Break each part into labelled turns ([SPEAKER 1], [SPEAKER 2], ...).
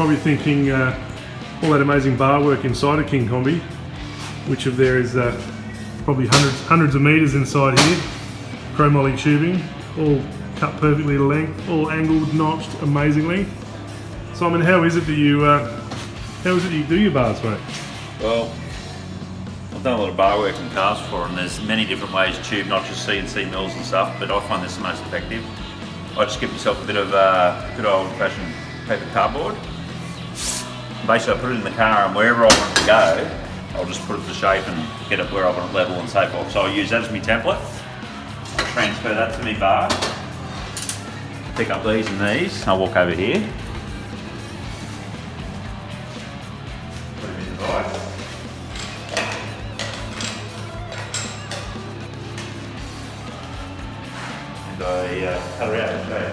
[SPEAKER 1] probably thinking all that amazing bar work inside a King Kombi, which of there is probably hundreds of meters inside here, chromoly tubing, all cut perfectly to length, all angled, notched amazingly. Simon, how is it that you do your bars, mate?
[SPEAKER 2] Well, I've done a lot of bar work in cars before, and there's many different ways to tube, not just CNC mills and stuff, but I find this the most effective. I just give myself a bit of good old-fashioned paper cardboard. Basically, I put it in the car, and wherever I want it to go, I'll just put it to shape and get it where I want it level and so forth. So I'll use that as my template. I'll transfer that to my bar. Pick up these and these. I'll walk over here. Put them in the vise. And I cut her out and show you.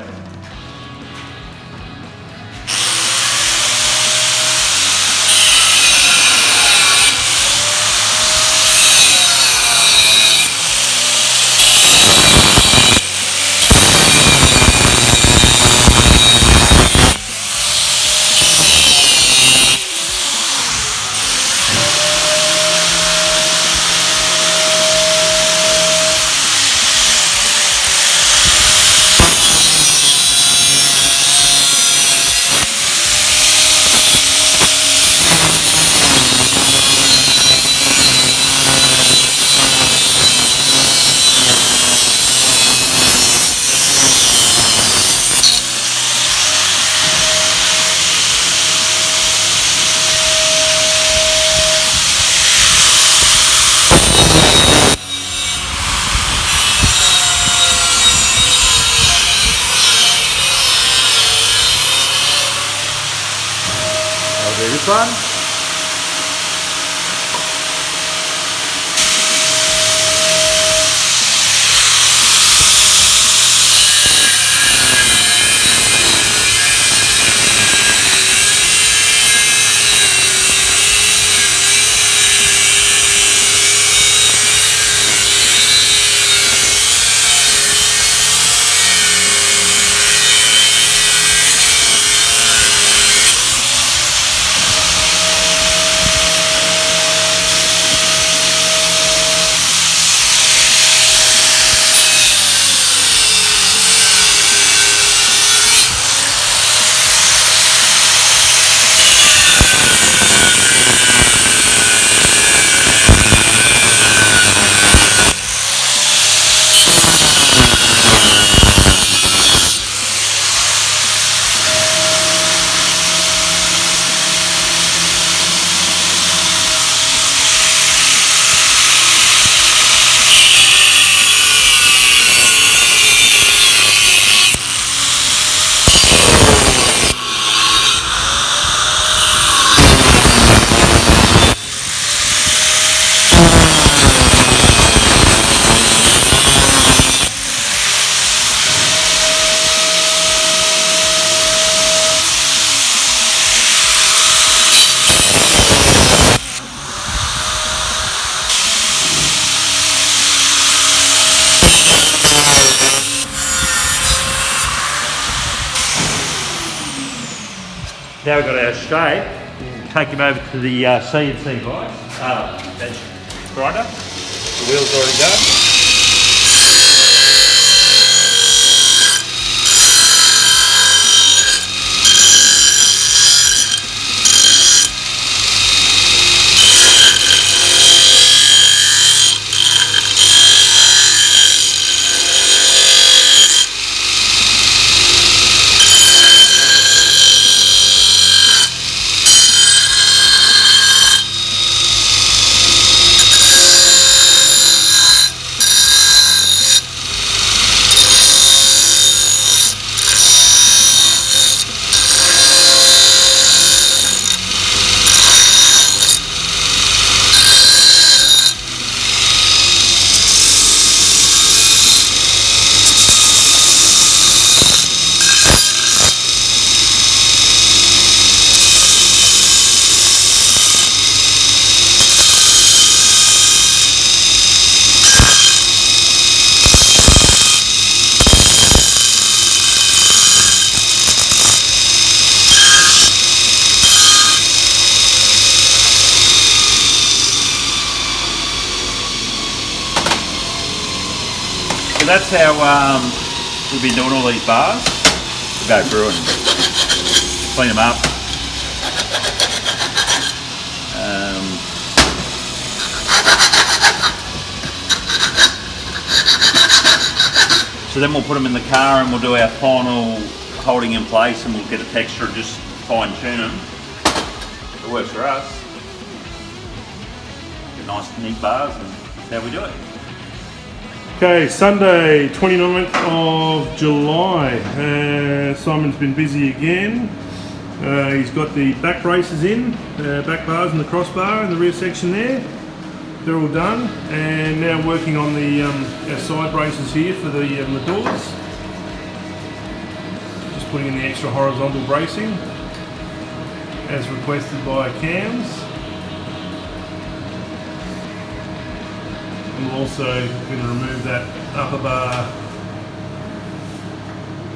[SPEAKER 3] I'll do this one. Now we've got our shape, we'll take him over to the CNC vise, grinder. The wheel's already done.
[SPEAKER 2] So that's how we've been doing all these bars. We'll go through and clean them up. So then we'll put them in the car and we'll do our final holding in place, and we'll get a texture and just fine tune them. It works for us. Get nice neat bars, and that's how we do it.
[SPEAKER 1] Okay, Sunday 29th of July. Simon's been busy again. He's got the back braces in, back bars and the crossbar in the rear section there. They're all done, and now working on the our side braces here for the doors. Just putting in the extra horizontal bracing as requested by Cams. And we're also going to remove that upper bar.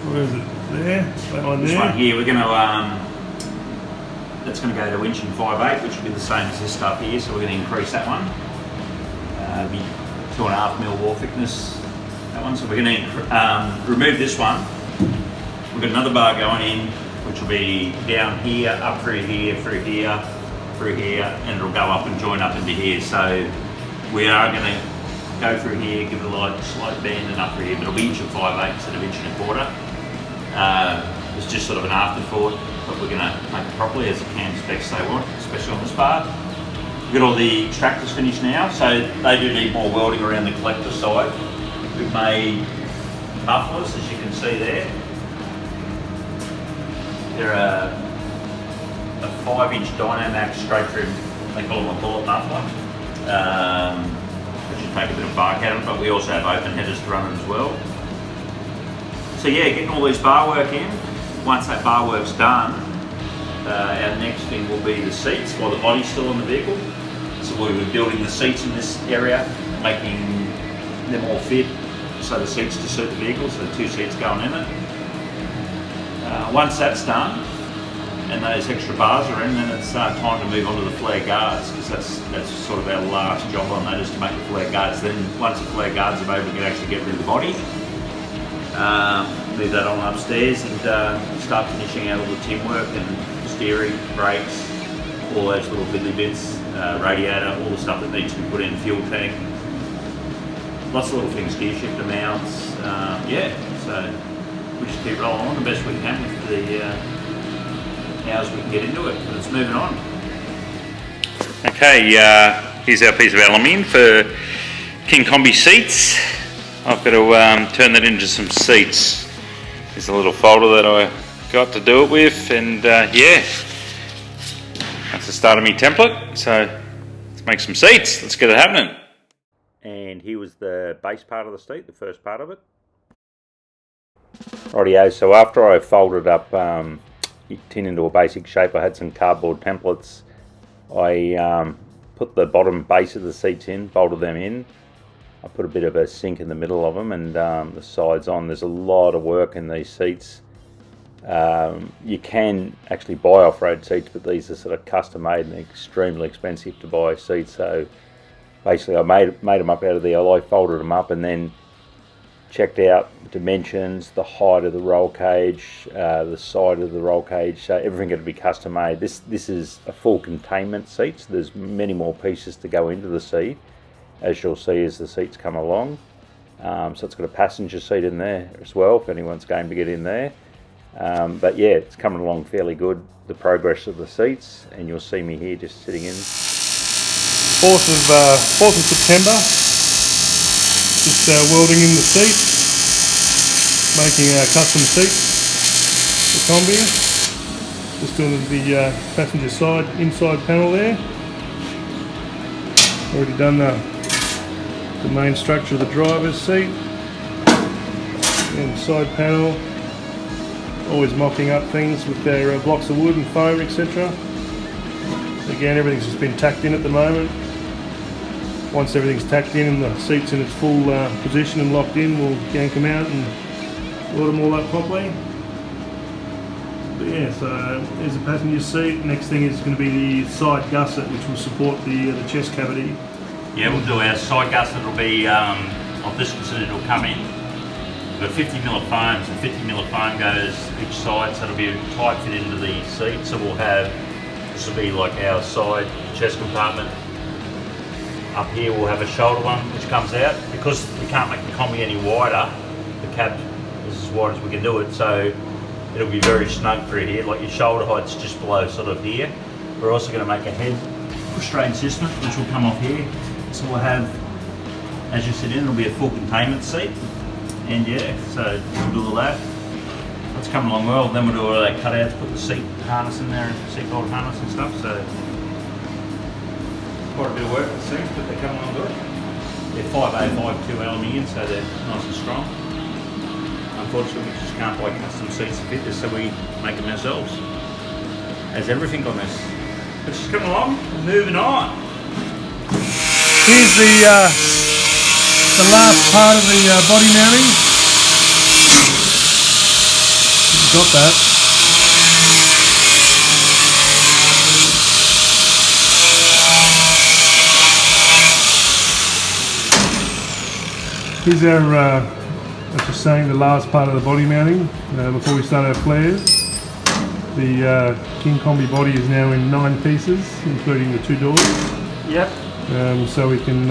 [SPEAKER 1] Where is it? There? That one there?
[SPEAKER 2] This one here, we're going to, that's going to go to 1 5/8, which will be the same as this stuff here, so we're going to increase that one. Be 2.5mm wall thickness, that one. So we're going to remove this one. We've got another bar going in, which will be down here, up through here, through here, through here, and it'll go up and join up into here. So we are going to go through here, give it a slight bend, and up through here, but it'll be 1 5/8 instead of 1 1/4. It's just sort of an afterthought, but we're going to make it properly as the cam specs they want, especially on this bar. We've got all the extractors finished now, so they do need more welding around the collector side. We've made mufflers, as you can see there. They're a 5-inch Dynamax straight through, they call them a bullet muffler, which will take a bit of bark out of it, but we also have open headers to run it as well. So yeah, getting all these bar work in. Once that bar work's done, our next thing will be the seats while the body's still on the vehicle. So we'll be building the seats in this area, making them all fit, so the seats to suit the vehicle, so the 2 seats going in it. Once that's done, and those extra bars are in, then it's time to move on to the flare guards, because that's sort of our last job on that, is to make the flare guards. Then once the flare guards are over, we can actually get rid of the body. Move that on upstairs and start finishing out all the tin work and steering, brakes, all those little fiddly bits, radiator, all the stuff that needs to be put in, fuel tank, lots of little things, gear shifter mounts, yeah, so we just keep rolling on the best we can with the hours we can get into it, but it's moving on. Okay, here's our piece of aluminium for King Kombi seats. I've got to turn that into some seats. There's a little folder that I got to do it with, and yeah, that's the start of my template. So let's make some seats. Let's get it happening. And here was the base part of the seat, the first part of it. Rightio, so after I folded up tin into a basic shape, I had some cardboard templates. I put the bottom base of the seats in, bolted them in. I put a bit of a sink in the middle of them, and the sides on. There's a lot of work in these seats. You can actually buy off-road seats, but these are sort of custom made and extremely expensive to buy seats. So basically I made them up out of the alloy, folded them up, and then checked out dimensions, the height of the roll cage, the side of the roll cage, so everything got to be custom made. This is a full containment seat, so there's many more pieces to go into the seat, as you'll see as the seats come along. So it's got a passenger seat in there as well if anyone's going to get in there. But yeah, it's coming along fairly good, the progress of the seats, and you'll see me here just sitting in.
[SPEAKER 1] 4th of September, just welding in the seats, making our custom seats for Kombi. Just doing the passenger side, inside panel there. Already done the main structure of the driver's seat, and side panel. Always mocking up things with their blocks of wood and foam, etc. Again, everything's just been tacked in at the moment. Once everything's tacked in and the seat's in its full position and locked in, we'll yank them out and weld them all up properly. But yeah, so there's a passenger seat. Next thing is going to be the side gusset, which will support the chest cavity.
[SPEAKER 2] Yeah, we'll do our side gusset. It'll be of this considered, it'll come in
[SPEAKER 3] We've got 50 mil of foam, so 50 mil of foam goes each side, so it'll be a tight fit into the seat. So we'll have, this will be like our side chest compartment. Up here we'll have a shoulder one which comes out. Because we can't make the Kombi any wider, the cab is as wide as we can do it, so it'll be very snug through here. Like your shoulder height's just below sort of here. We're also going to make a head restraint system which will come off here. So we'll have, as you sit in, it'll be a full containment seat. And yeah, so we'll do all that. That's coming along well. Then we'll do all that cutouts, put the seat harness in there, and seat belt harness and stuff. So quite a bit of work it seems, but they're coming along good. They're 5A, 5.2 aluminium, so they're nice and strong. Unfortunately, we just can't buy custom seats to fit this, so we make them ourselves. As everything on this. It's just coming along, moving on.
[SPEAKER 1] Here's the last part of the body mounting. Got that. Here's our, as was saying, the last part of the body mounting before we start our flares. The King Kombi body is now in 9 pieces, including the 2 doors.
[SPEAKER 3] Yep.
[SPEAKER 1] So we can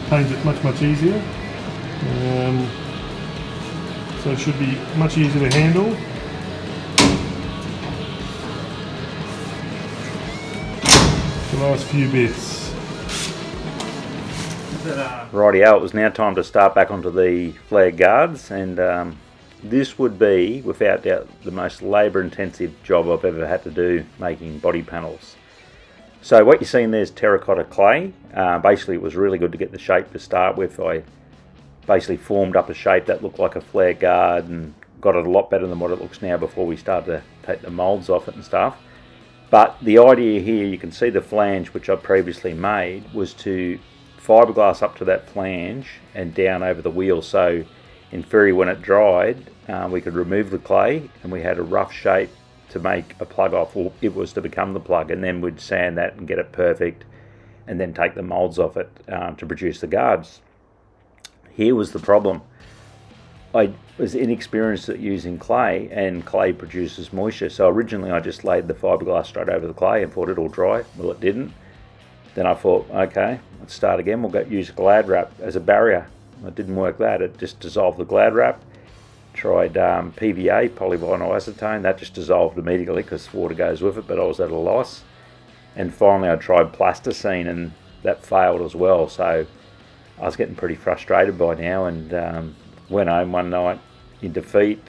[SPEAKER 1] paint it much easier. So it should be much easier to handle. The last few bits.
[SPEAKER 3] Rightio, it was now time to start back onto the flare guards, and this would be, without doubt, the most labour intensive job I've ever had to do, making body panels. So what you're seeing there is terracotta clay. Basically it was really good to get the shape to start with. I basically formed up a shape that looked like a flare guard and got it a lot better than what it looks now before we started to take the moulds off it and stuff. But the idea here, you can see the flange which I previously made, was to fibreglass up to that flange and down over the wheel, so in theory when it dried we could remove the clay and we had a rough shape to make a plug off, or it was to become the plug, and then we'd sand that and get it perfect and then take the moulds off it to produce the guards. Here was the problem. I was inexperienced at using clay, and clay produces moisture, so originally I just laid the fiberglass straight over the clay and thought it'll dry. Well, it didn't. Then I thought, okay, let's start again. We'll use Glad Wrap as a barrier. It didn't work that. It just dissolved the Glad Wrap. Tried PVA, polyvinyl acetone. That just dissolved immediately because water goes with it, but I was at a loss. And finally I tried plasticine, and that failed as well. So I was getting pretty frustrated by now, and went home one night in defeat,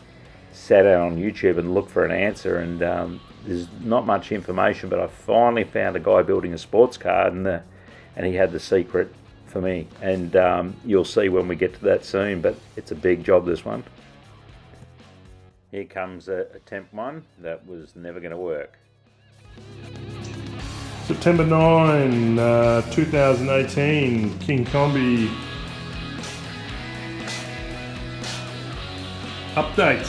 [SPEAKER 3] sat down on YouTube and looked for an answer, and there's not much information, but I finally found a guy building a sports car, and he had the secret for me, and you'll see when we get to that soon, but it's a big job, this one. Here comes attempt 1 that was never going to work.
[SPEAKER 1] September 9, 2018, King Kombi update.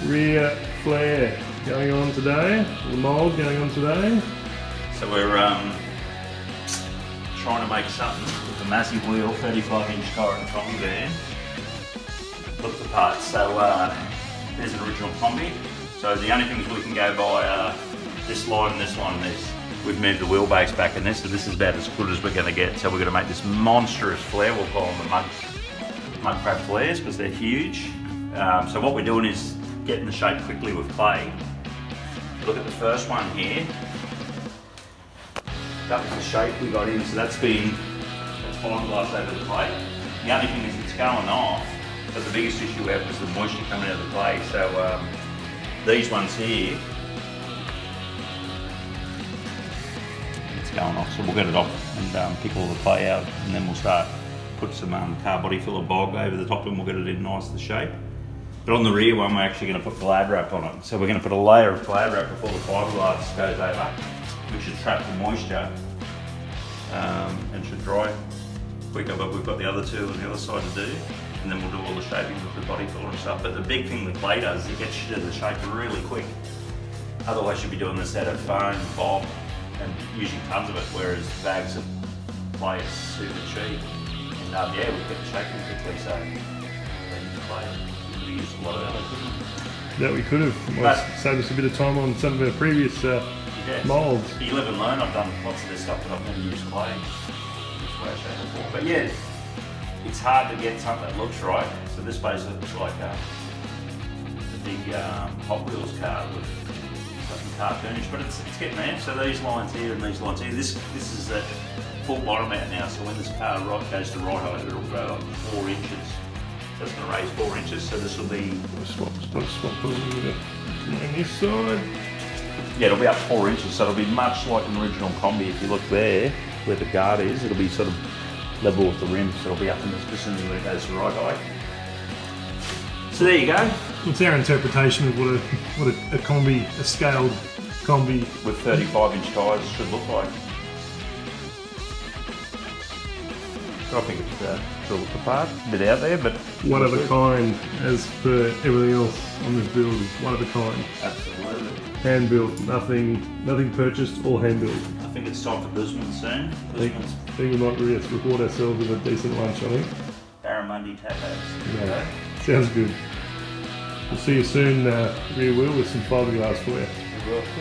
[SPEAKER 1] Rear flare going on today, the mould going on today.
[SPEAKER 3] So we're trying to make something with a massive wheel, 35-inch Kombi Kombi van. Look the parts. So there's an original Kombi. So the only things we can go by are this line and this line and this. We've moved the wheelbase back in this, so this is about as good as we're going to get. So we're going to make this monstrous flare. We'll call them the mud crab flares because they're huge. So what we're doing is getting the shape quickly with clay. Look at the first one here. That was the shape we got in, so that's fiberglass over the clay. The only thing is it's going off, but the biggest issue we have was the moisture coming out of the clay. So these ones here, it's going off, so we'll get it off and pick all the clay out, and then we'll start put some car body filler bog over the top, and we'll get it in nice to shape. But on the rear one, we're actually going to put Glad Wrap on it. So we're going to put a layer of Glad Wrap before the fiberglass goes over, which should trap the moisture and should dry quicker. But we've got the other two on the other side to do, and then we'll do all the shaping with the body filler and stuff. But the big thing the clay does is it gets you to the shape really quick. Otherwise you'd be doing this out of foam, bob, and using tons of it, whereas bags of clay is super cheap. And yeah, we get the shaping quickly, so clay.
[SPEAKER 2] have used a lot of that, couldn't we?
[SPEAKER 1] That we could have. Might
[SPEAKER 2] But-
[SPEAKER 1] have saved us a bit of time on some of our previous
[SPEAKER 2] Yeah.
[SPEAKER 1] moulds.
[SPEAKER 2] You live and learn. I've done lots of this stuff, but I've never used clay. This way, shape, or form. But yeah, it's hard to get something that looks right. So this basically looks like a big Hot Wheels car with something cartoonish, but it's getting there. So these lines here and these lines here. This is at full bottom out now. So when this car goes to right height, it'll go up 4 inches. So it's going to raise 4 inches. So this will be
[SPEAKER 1] Swap a little bit on this side.
[SPEAKER 2] yeah, it'll be up 4 inches. So it'll be much like an original Kombi. If you look there, where the guard is, it'll be sort of level with the rim. So it'll be up in this vicinity where it goes to right height. So there you go.
[SPEAKER 1] It's our interpretation of what a Kombi, a scaled Kombi.
[SPEAKER 2] With 35-inch tyres should look like. I think it's should look the part. A bit out there, but
[SPEAKER 1] One of a kind, as per everything else on this build, is one of a kind.
[SPEAKER 2] absolutely.
[SPEAKER 1] Hand built, nothing purchased, all hand built.
[SPEAKER 2] I think it's time for Guzman soon.
[SPEAKER 1] I think
[SPEAKER 2] Guzman's
[SPEAKER 1] we might reward ourselves with a decent lunch, I think.
[SPEAKER 2] Barramundi tacos.
[SPEAKER 1] Yeah. Sounds good. We'll see you soon, rear wheel, with some fiberglass for you.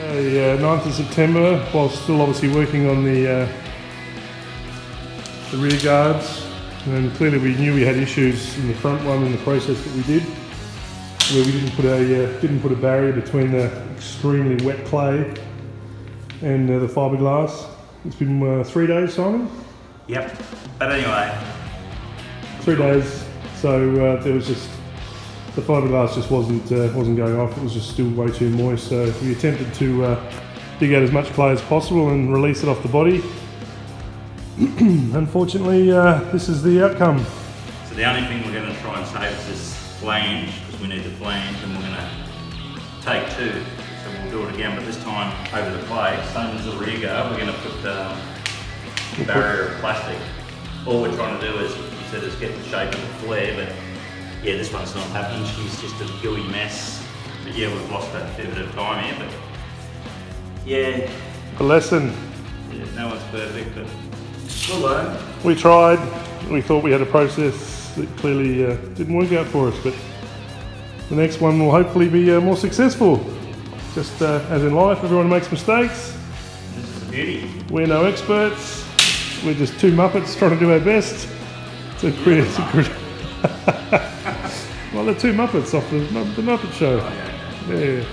[SPEAKER 1] The 9th of September, while still obviously working on the rear guards, and clearly we knew we had issues in the front one in the process that we did, where we didn't put a barrier between the extremely wet clay and the fiberglass. It's been 3 days, Simon.
[SPEAKER 2] Yep. But anyway,
[SPEAKER 1] 3 days. So there was just the fiberglass just wasn't going off. It was just still way too moist. So we attempted to dig out as much clay as possible and release it off the body. Unfortunately, this is the outcome.
[SPEAKER 2] so the only thing we're going to try and save is this flange, because we need the flange, and we're going to take 2. So we'll do it again, but this time over the clay, same as the rear guard, we're going to put a barrier of plastic. All we're trying to do is, you said, is get the shape of the flare, but yeah, this one's not happening. She's just a gooey mess. But yeah, we've lost a fair bit of time here, but yeah,
[SPEAKER 1] A lesson.
[SPEAKER 2] no one's perfect, but we'll learn.
[SPEAKER 1] We tried. We thought we had a process that clearly didn't work out for us, but the next one will hopefully be more successful. Just as in life, everyone makes mistakes.
[SPEAKER 2] This is a beauty.
[SPEAKER 1] We're no experts. We're just two Muppets trying to do our best to create. Well, they're two Muppets off the Muppet Show. Yeah.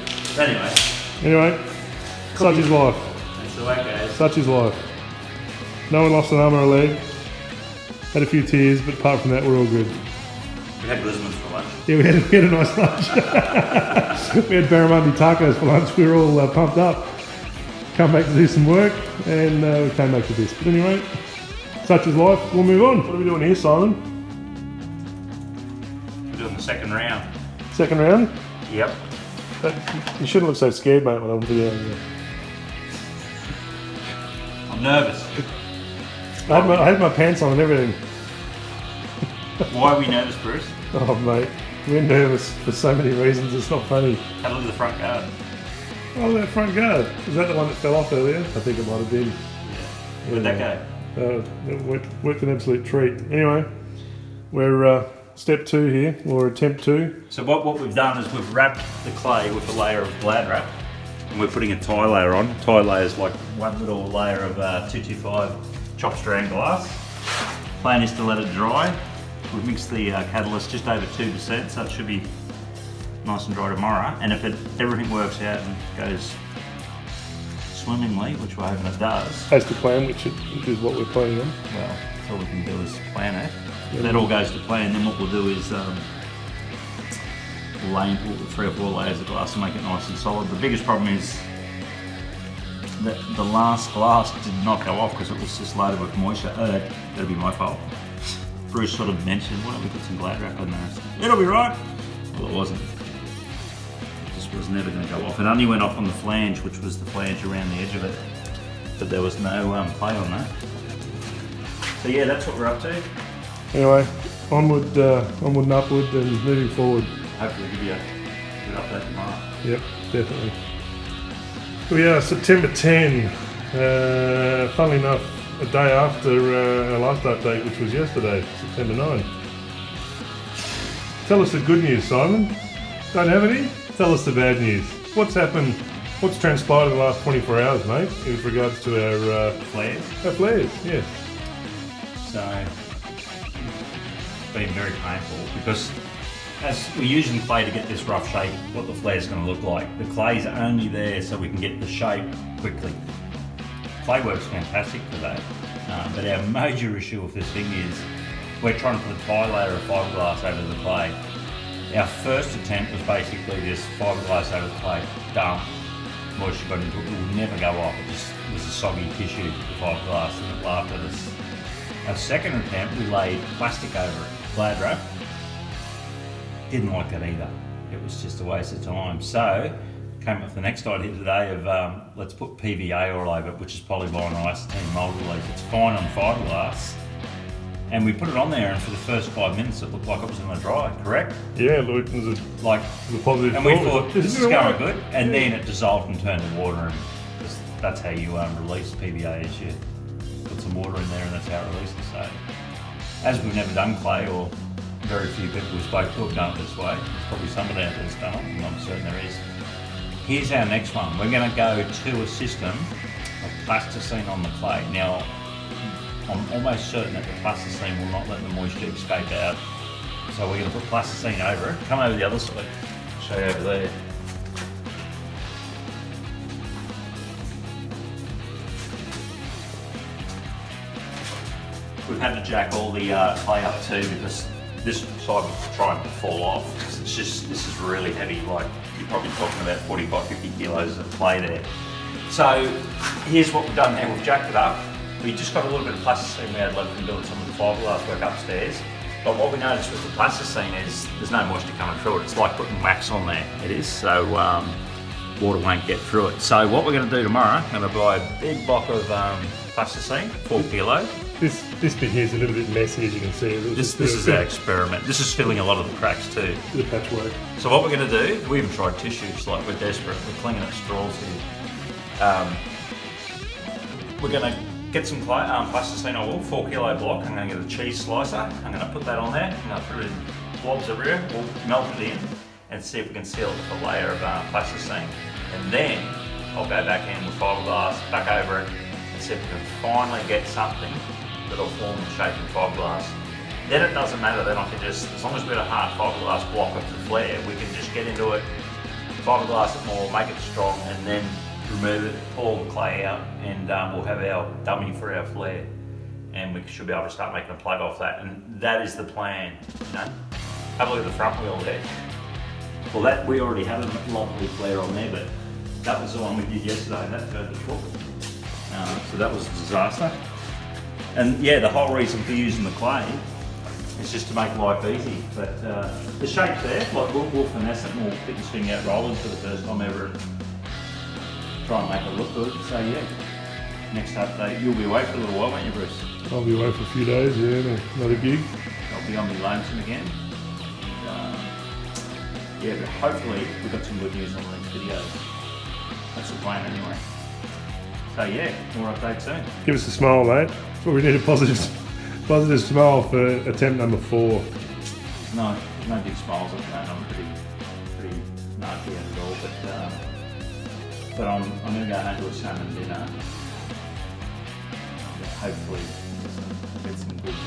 [SPEAKER 2] Anyway,
[SPEAKER 1] Such is life.
[SPEAKER 2] that's the way it goes.
[SPEAKER 1] Such is life. No one lost an arm or a leg. Had a few tears, but apart from that, we're all good.
[SPEAKER 2] We had Guzman's for lunch.
[SPEAKER 1] Yeah, we had a nice lunch. We had barramundi tacos for lunch. We were all pumped up. Come back to do some work, and we came back to this. But anyway, such is life. We'll move on. What are we doing here, Simon?
[SPEAKER 2] We're doing the second round.
[SPEAKER 1] Second round?
[SPEAKER 2] Yep.
[SPEAKER 1] You shouldn't look so scared, mate, when I'm videoing.
[SPEAKER 2] I'm nervous.
[SPEAKER 1] I had my pants on and everything.
[SPEAKER 2] Why are we nervous, Bruce?
[SPEAKER 1] Oh, mate. We're nervous for so many reasons, it's not funny.
[SPEAKER 2] Have a look at the front guard.
[SPEAKER 1] Oh, that front guard. Is that the one that fell off earlier? I think it might have been.
[SPEAKER 2] Where'd that go?
[SPEAKER 1] It worked an absolute treat. Anyway, we're step 2 here, or attempt 2.
[SPEAKER 2] So what we've done is we've wrapped the clay with a layer of glad wrap, and we're putting a tie layer on. Tie layer is like one little layer of 225 chopped strand glass. Plan is to let it dry. We've mixed the catalyst just over 2%, so it should be nice and dry tomorrow. And if everything works out and goes swimmingly, which we're hoping it does,
[SPEAKER 1] As to plan, which is what we're planning on.
[SPEAKER 2] well, that's all we can do is plan it. If that all goes to plan, then what we'll do is lay in 3 or 4 layers of glass and make it nice and solid. The biggest problem is that the last glass did not go off because it was just loaded with moisture. That'll be my fault. Bruce sort of mentioned, why don't we put some glad wrap in there? It'll be right. Well, it wasn't. It just was never going to go off. It only went off on the flange, which was the flange around the edge of it. But there was no play on that. So yeah, that's what we're up to.
[SPEAKER 1] Anyway, onward and upward and moving forward.
[SPEAKER 2] Hopefully give you a good update tomorrow.
[SPEAKER 1] Yep, definitely. We are September 10. Funnily enough, a day after our last update, which was yesterday, September 9. Tell us the good news, Simon. Don't have any? Tell us the bad news. What's happened? What's transpired in the last 24 hours, mate, with regards to our
[SPEAKER 4] Flares.
[SPEAKER 1] Our flares, yes.
[SPEAKER 4] So it's been very painful because as we're using clay to get this rough shape, what the flare is going to look like. The clay's only there so we can get the shape quickly. Clay works fantastic for that, but our major issue with this thing is we're trying to put a tie layer of fibreglass over the clay. Our first attempt was basically this fibreglass over the clay, dump, moisture got into it, it will never go off, it just was a soggy tissue, the fibreglass, and it laughed at us. Our second attempt, we laid plastic over it, glad wrap. Didn't like that either. It was just a waste of time. So, came up with the next idea today of let's put PVA all over it, which is polyvinyl acetylene mold release. It's fine on fiberglass. And we put it on there, and for the first 5 minutes, it looked like it was going to dry, correct?
[SPEAKER 1] Yeah, look, it was
[SPEAKER 4] like
[SPEAKER 1] a positive.
[SPEAKER 4] And we thought, this is going
[SPEAKER 1] right?
[SPEAKER 4] good. And then it dissolved and turned to water, and that's how you release PVA, is you put some water in there, and that's how it releases. So, as we've never done clay, or very few people we spoke to have done it this way, there's probably somebody out there that's done it, and I'm certain there is. Here's our next one. We're going to go to a system of plasticine on the clay. Now, I'm almost certain that the plasticine will not let the moisture escape out. So we're going to put plasticine over it. Come over the other side. I'll show you over there. We've had to jack all the clay up too because this side was trying to fall off because it's just, this is really heavy. Like you're probably talking about 45, 50 kilos of clay there. So here's what we've done there. We've jacked it up. We just got a little bit of plasticine we had left from doing some of the fiberglass work upstairs. But what we noticed with the plasticine is there's no moisture coming through it. It's like putting wax on there. It is, so water won't get through it. So what we're going to do tomorrow, I'm going to buy a big block of plasticine, 4 kilo.
[SPEAKER 1] This bit here is a little bit messy, as you can see.
[SPEAKER 4] This is our experiment. This is filling a lot of the cracks too.
[SPEAKER 1] The patchwork.
[SPEAKER 4] So what we're going to do, we even tried tissues, like we're desperate. We're clinging at straws here. We're going to get some clay, plasticine oil, 4 kilo block. I'm going to get a cheese slicer. I'm going to put that on there. I'm going to put it in blobs everywhere. We'll melt it in and see if we can seal it with a layer of plasticine. And then I'll go back in with fiberglass, back over it, and see if we can finally get something that'll form the shape of fiberglass. Then it doesn't matter. Then I can just, as long as we've got a hard fiberglass block of the flare, we can just get into it, fiberglass it more, make it strong, and then remove it, pull the clay out, and we'll have our dummy for our flare, and we should be able to start making a plug off that. And that is the plan. You know, have a look at the front wheel there. Well, that we already have a lovely flare on there, but that was the one we did yesterday, and that turned to foot. So that was a disaster. And yeah, the whole reason for using the clay is just to make life easy. But the shape's there. Like we'll finesse it, and we'll get this thing out rolling for the first time ever. Try and make it look good. So yeah, next update, you'll be away for a little while, won't you, Bruce?
[SPEAKER 1] I'll be away for a few days, yeah, another gig.
[SPEAKER 4] I'll be on my lonesome again. And, yeah, but hopefully we've got some good news on the next video. That's the plan anyway. So yeah, more updates soon.
[SPEAKER 1] Give us a smile, mate. That's what we need, a positive smile for attempt number 4.
[SPEAKER 4] No big smiles at the moment. I'm pretty narky at it all, but I'm going to go home to a salmon dinner. Hopefully get some good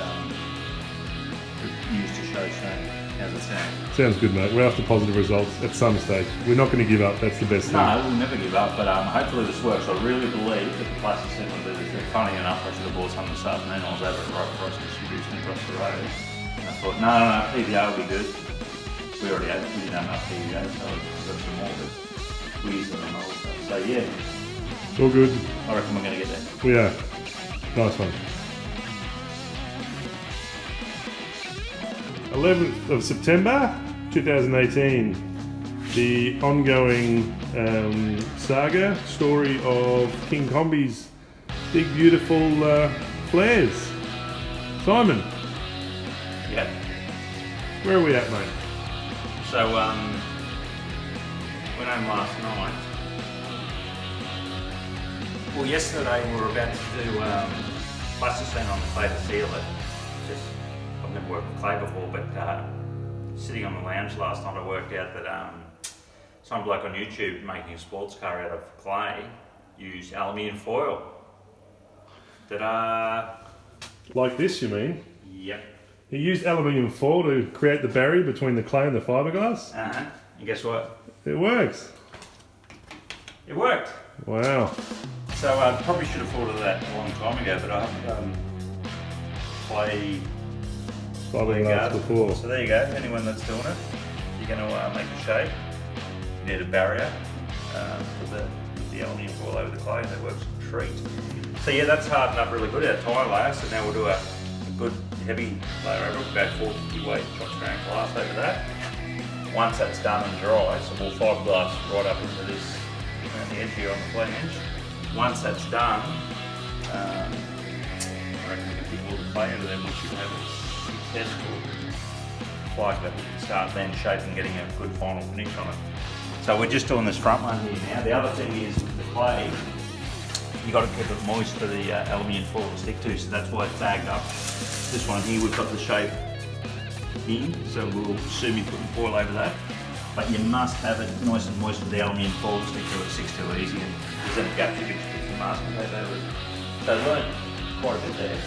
[SPEAKER 4] news to show soon. How's it sound?
[SPEAKER 1] Sounds good, mate. We're after positive results at some stage. We're not going to give up. That's the best thing.
[SPEAKER 4] No, we'll never give up, but hopefully this works. I really believe that the plasticine will do this. Funny enough, I should have bought some this afternoon. I was over at Right Price Distribution across the road. And I thought, no, PVA will be good. We already had, we didn't have enough PVA, so we've got some more, but we use it on other stuff. So yeah.
[SPEAKER 1] All good.
[SPEAKER 4] I reckon we're going to get there.
[SPEAKER 1] We are. Nice one. 11th of September 2018. The ongoing saga story of King Kombi's big beautiful flares. Simon,
[SPEAKER 4] Yep.
[SPEAKER 1] where are we at, mate?
[SPEAKER 4] So went home last night. Well, yesterday we were about to do plasticine on the clay to seal it. I've never worked with clay before, but sitting on the lounge last night, I worked out that some bloke on YouTube making a sports car out of clay used aluminium foil. Ta-da!
[SPEAKER 1] Like this, you mean?
[SPEAKER 4] Yep.
[SPEAKER 1] He used aluminium foil to create the barrier between the clay and the fiberglass.
[SPEAKER 4] And guess what?
[SPEAKER 1] It works.
[SPEAKER 4] It worked.
[SPEAKER 1] Wow.
[SPEAKER 4] So I probably should have thought of that a long time ago, but I haven't done clay
[SPEAKER 1] Fiberglass before.
[SPEAKER 4] So there you go. Anyone that's doing it, you're going to make a shape. You need a barrier for the aluminium foil over the clay, and that works a treat. So yeah, that's hardened up really good. Our tyre layer. So now we'll do a good heavy layer over it, about 450 weight chopped strand glass over that. Once that's done and dry, so we'll fiberglass right up into this around the edge here on the flat edge. Once that's done, I reckon we can pick all the clay out of there, we should have a successful like that. We can start then shaping, getting a good final finish on it. So we're just doing this front one here now. The other thing is with the clay, you got to keep it moist for the aluminium foil to stick to, so that's why it's bagged up. This one here, we've got the shape in, so we'll soon be putting foil over that. But you must have it nice and moist with the aluminium foil to stick to it, sticks to it easy. And there's any gaps you can stick some masking tape over it. So we've learned quite a bit there.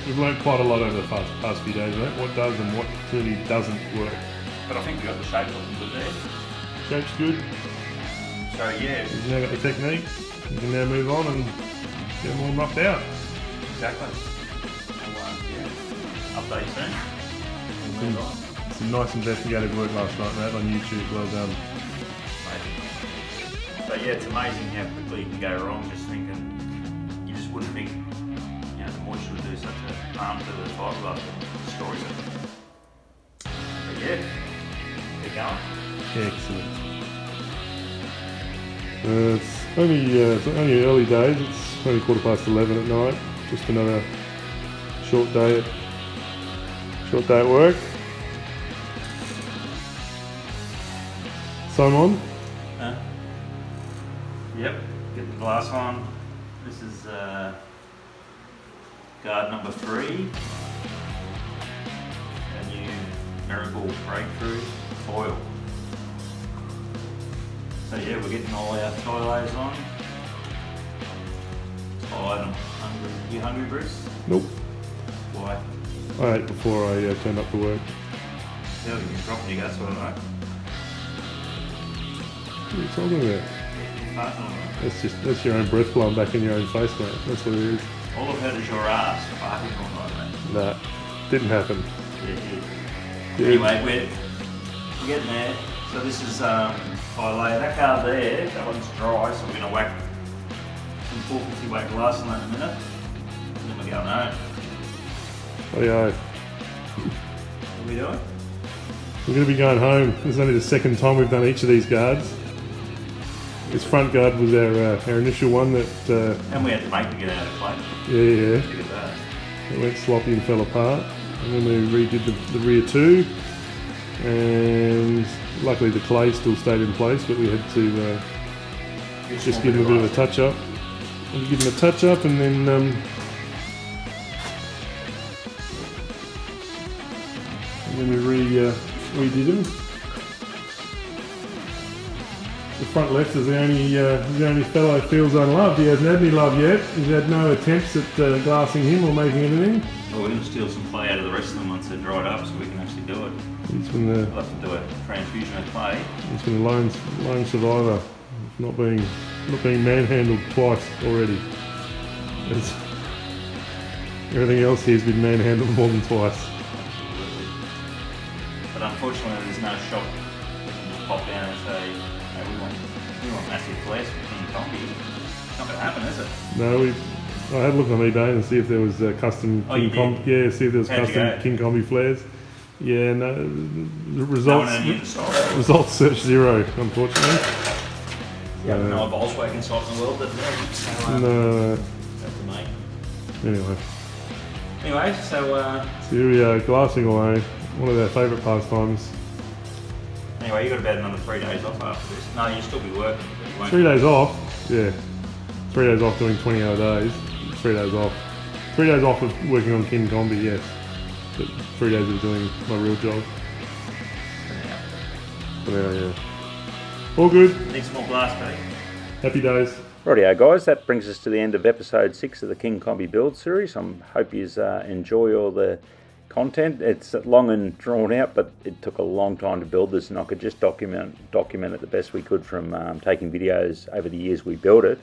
[SPEAKER 1] We've learned quite a lot over the past few days, right? What does and what really doesn't work.
[SPEAKER 4] But I think we got the shape looking good there.
[SPEAKER 1] Shape's good.
[SPEAKER 4] So yeah.
[SPEAKER 1] You've now got the technique. You can now move on and get them all knocked out.
[SPEAKER 4] Exactly. Update soon. We'll move on.
[SPEAKER 1] Some nice investigative work last night, Matt, on YouTube. Well done.
[SPEAKER 4] Amazing. So yeah, it's amazing how quickly you can go wrong just thinking, you just wouldn't think, you know, the moisture would do such a harm to the fiberglass stories of it. But yeah, keep going.
[SPEAKER 1] Excellent. It's only early days. It's only 11:15 at night. Just another short day at work. Simon?
[SPEAKER 4] Yep, get the glass on. This is guard number 3. A new Miracle Breakthrough foil. So yeah, we're getting all our tie layers on. Tired and hungry. You hungry, Bruce?
[SPEAKER 1] Nope.
[SPEAKER 4] Why?
[SPEAKER 1] I ate before I turned up to work.
[SPEAKER 4] Yeah, you've been dropping your guts, I don't know.
[SPEAKER 1] What are you talking about? That's your own breath blowing back in your own face, mate. That's what it is.
[SPEAKER 4] All I've heard is your ass farting all night, mate.
[SPEAKER 1] Nah, didn't happen.
[SPEAKER 4] Yeah. Anyway, we're getting there. So this is tie layer. That card there, that one's dry, so we're going to whack some 450 weight glass on that in a minute. And then we're going home.
[SPEAKER 1] Hey,
[SPEAKER 4] What are we doing?
[SPEAKER 1] we're going to be going home. This is only the second time we've done each of these guards. This front guard was our initial one that...
[SPEAKER 4] And we had to make it get out of clay.
[SPEAKER 1] Yeah.
[SPEAKER 4] Look at that.
[SPEAKER 1] It went sloppy and fell apart. And then we redid the rear two. And luckily the clay still stayed in place, but we had to just give them a bit of a touch up. And give them a touch up and then... we redid them. The front left is the only fellow who feels unloved. He hasn't had any love yet. He's had no attempts at glassing him or making anything.
[SPEAKER 4] Well, we're going to steal some clay out of the rest of them once they're dried up so we can actually do it.
[SPEAKER 1] He's been
[SPEAKER 4] We'll have to do a transfusion of clay.
[SPEAKER 1] He's been a lone survivor, not being manhandled twice already. Everything else he's been manhandled more than twice.
[SPEAKER 4] But unfortunately, there's no shop that can just pop down and say, hey, we want massive flares for King Kombi. It's not going to happen, is it?
[SPEAKER 1] No, I had a look on eBay and see if there was custom
[SPEAKER 4] King
[SPEAKER 1] Kombi. Yeah, see if there was
[SPEAKER 4] How'd
[SPEAKER 1] custom King Kombi flares. Yeah, no. The results. Results search 0, unfortunately.
[SPEAKER 4] Yeah, no Volkswagen site in the world that does. So,
[SPEAKER 1] no.
[SPEAKER 4] That's the mate.
[SPEAKER 1] Anyway,
[SPEAKER 4] so
[SPEAKER 1] here we are, glassing away. One of our favourite pastimes.
[SPEAKER 4] Anyway, you got about another 3 days off after this. No, you'll still be working, but you won't.
[SPEAKER 1] 3 days off? Yeah. 3 days off doing 20-hour days. 3 days off. 3 days off of working on King Kombi, yes. but 3 days of doing my real job. Yeah. All good.
[SPEAKER 4] Need some more glass, buddy.
[SPEAKER 1] Happy days.
[SPEAKER 3] Rightio guys, that brings us to the end of episode 6 of the King Kombi build series. I hope you enjoy all the content. It's long and drawn out, but it took a long time to build this, and I could just document it the best we could from taking videos over the years we built it.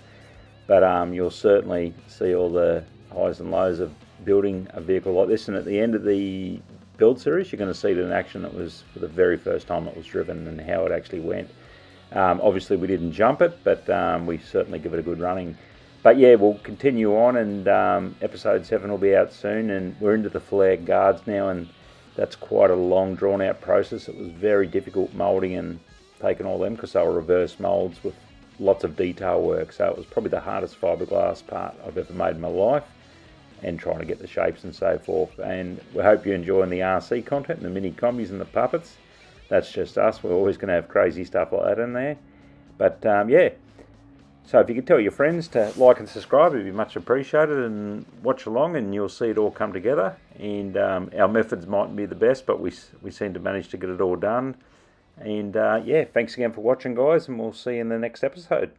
[SPEAKER 3] But you'll certainly see all the highs and lows of building a vehicle like this, and at the end of the build series you're going to see it in action. It was for the very first time it was driven and how it actually went. Obviously we didn't jump it, but we certainly give it a good running. But yeah, we'll continue on, and episode 7 will be out soon, and we're into the flag guards now, and that's quite a long drawn out process. It was very difficult moulding and taking all them because they were reverse moulds with lots of detail work, so it was probably the hardest fiberglass part I've ever made in my life, and trying to get the shapes and so forth. And we hope you're enjoying the RC content and the mini combis and the puppets. That's just us. We're always going to have crazy stuff like that in there. But yeah, so if you could tell your friends to like and subscribe, it'd be much appreciated, and watch along and you'll see it all come together. And our methods mightn't be the best, but we seem to manage to get it all done. And yeah, thanks again for watching guys, and we'll see you in the next episode.